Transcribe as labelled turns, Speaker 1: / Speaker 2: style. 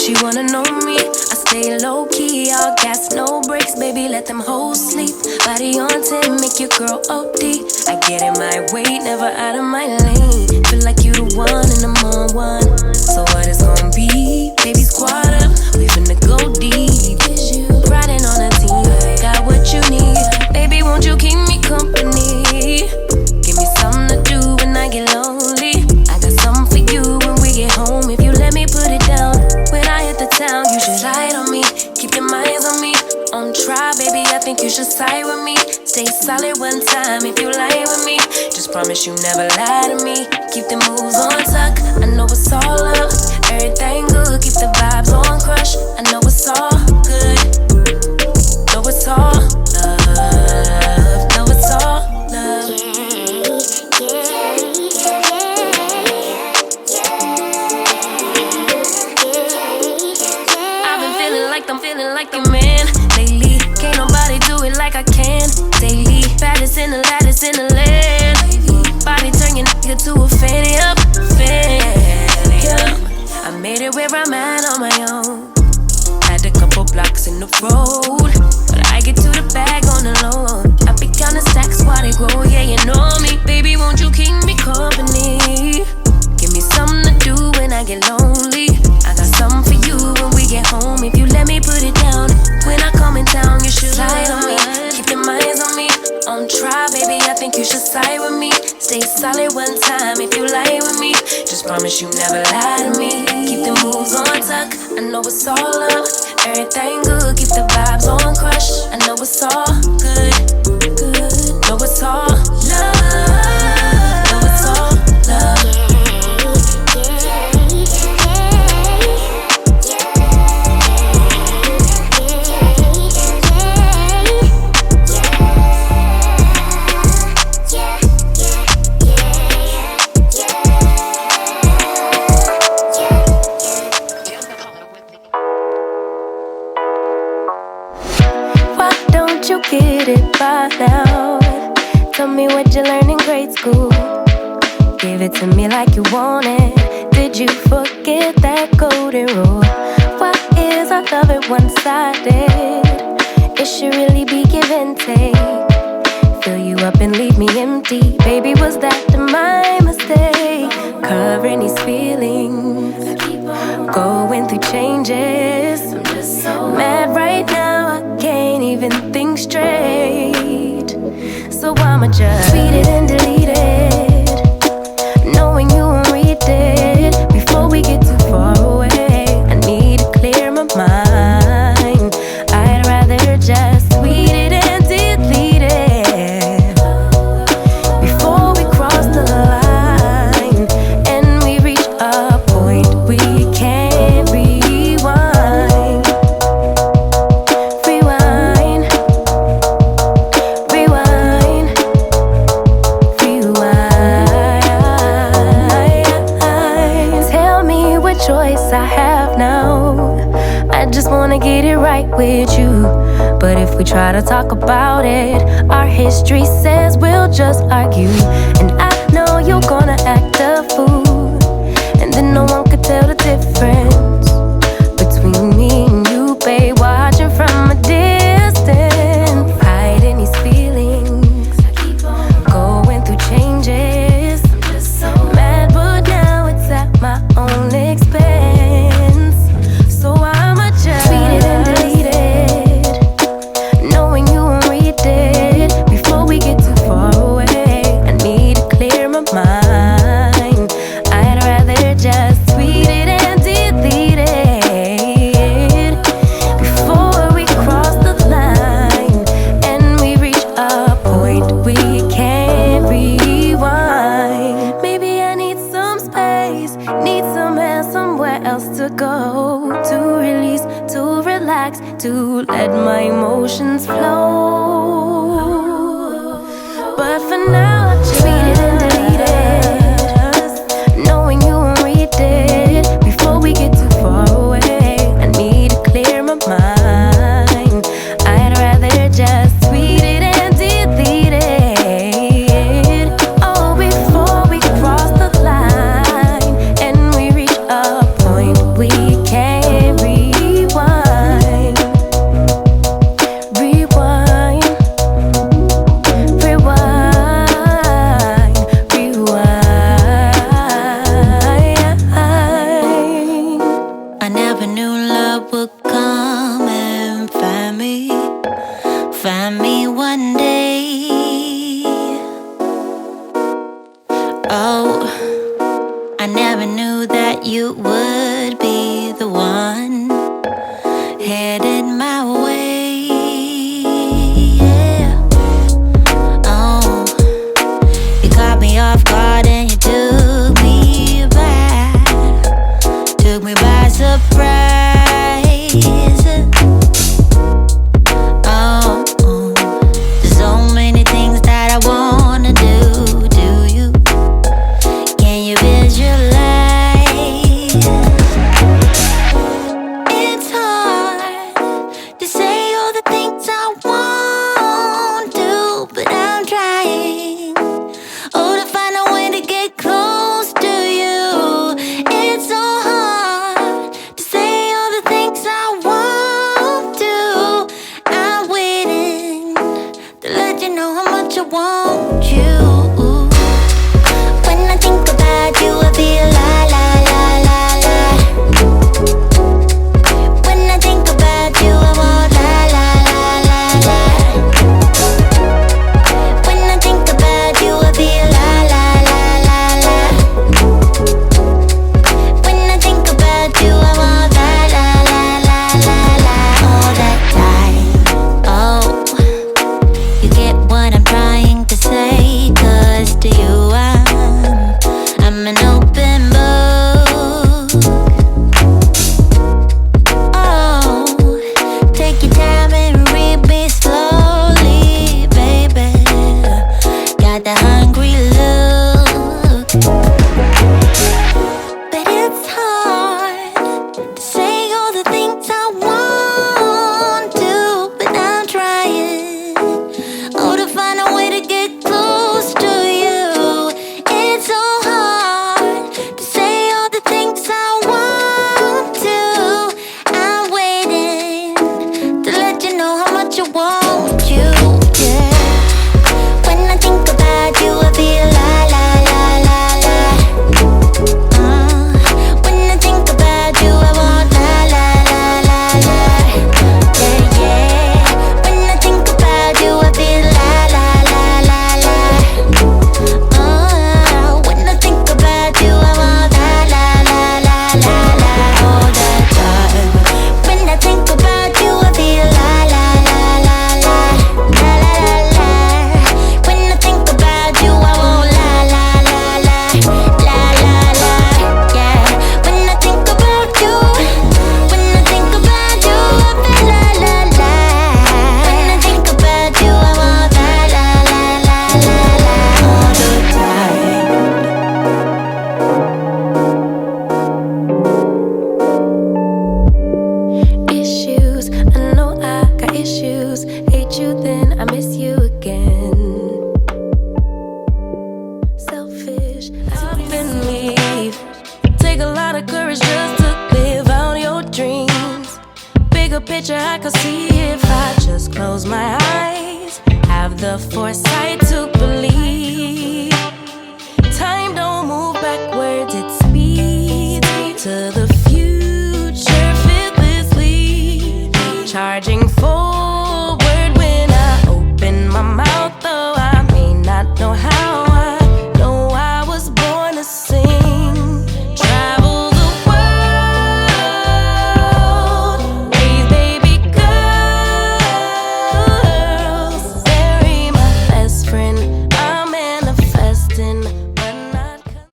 Speaker 1: she wanna know me. I stay low key, all gas, no brakes, baby, let them hoes sleep. Body on 10, make your girl OD. I get in my way, never out of my lane. Feel like you the one and I'm on one. So what it's gonna be? Baby, squad up, we finna go deep. Riding on a team, got what you need. Baby, won't you keep me company? Give me something to do when I get lonely. I got something for you when we get home. If you let me put it down, when I hit the town, you should slide on me. Keep your minds on me. On try, baby, I think you should side with me. Stay solid one time if you lie with me. Just promise you never lie to me. Keep the moves on tuck, I know it's all love. Everything good, keep the vibes on crush. I know it's all good. Know it's all love. Know it's all love. I've been feeling like I'm feeling like the man lately. Can't nobody do it like I can daily. Baddest in the lattice in the land. Body turn your nigga to a fanny up, fanny up. I made it where I'm at on my own. Had a couple blocks in the road, but I get to the bag on the low. I be counting stacks while they grow, yeah, you know me. Baby, won't you keep me company? Give me something to do when I get lonely. I got something for you when we get home. If you let me put it down, when I come in town, you should slide on me. Keep your minds on me. On try, baby, I think you should side with me. Stay solid one time if you lie with me. Just promise you never lie to me. Keep the moves on tuck, I know it's all love. Everything good, keep the vibes on crush. I know it's all good, good. Know it's all love. Know it's all love. You get it by now. Tell me what you learned in grade school. Give it to me like you want it. Did you forget that golden rule? Why is our love it one-sided? It should really be give and take. Fill you up and leave me empty. Baby, was that my mistake? Covering these feelings, going through changes. I'm just so mad right now, I can't even think straight. So I'ma just tweet it and delete it, knowing you won't read it. Before we get too far away, I need to clear my mind. I'd rather just tweet it and delete it before we cross the line and we reach a point we can't rewind. Rewind, rewind, rewind. Tell me what choice I have now. I just wanna get it right with you. But if we try to talk about it, our history says we'll just argue. And I know you're gonna act a fool, and then no one could tell the difference between me and you, babe. Watching from a distance, hiding these feelings, going through changes. I'm just so mad, but now it's at my own expense. So I'ma just tweet it and delete it, knowing you won't read it. Before we get too far away, I need to clear my mind. I'd rather just tweet it and delete it before we cross the line and we reach a point we can't rewind. Maybe I need some space, need somewhere, somewhere else to go, to release, to relax, to let my emotions flow. But for now, I just tweet it and delete it, knowing you won't read it. Before we get too far away, I need to clear my mind. I'd rather just tweet it and delete it. Oh, before we cross the line and we reach a point we can't
Speaker 2: knew love would come and find me one day. Oh, I never knew that you would be the one headed my way. Yeah. Oh, you caught me off guard and you took me by surprise. Oh, there's so many things that I wanna do. Do you? Can you visualize? It's hard to say all the things I won't do, but I'm trying. Oh, to find a way to get close to you. It's so hard to say all the things I won't do. I'm waiting to let you know how much I want you. When I think about you, I feel la la la la la. When I think about you, I want la la la la la. When I think about you, I feel la la la la la. When I think about you, I want la la la la la la. All that time, oh, you get what I'm trying to say. 'Cause to you I'm an open book. Oh, take your time and read me slowly, baby. Got the hungry look. But it's hard to say all the things I want to, but I'm trying. Oh, to find a way to get close to you. It's so hard to say all the things I want to. I'm waiting to let you know how much I want you. Yeah. When I think about you, I feel la la la la la. When I think about you, I want la la la la la. Yeah, yeah. When I think about you, I feel la la la la la. When I think about you, I want la la la la la la. All the time. When I think about you, I feel la la la la la la la la. When I think about you, I want la la la la la la la. Yeah. When I think about you, when I think about you, I feel la la la. When I think about you, I want la la la la la la. All the time.
Speaker 1: Issues, I know I got issues. Hate you, then I miss you again. Selfish, up and leave. Take a lot of courage just to live out your dreams. Bigger picture I could see if I just close my eyes. Have the foresight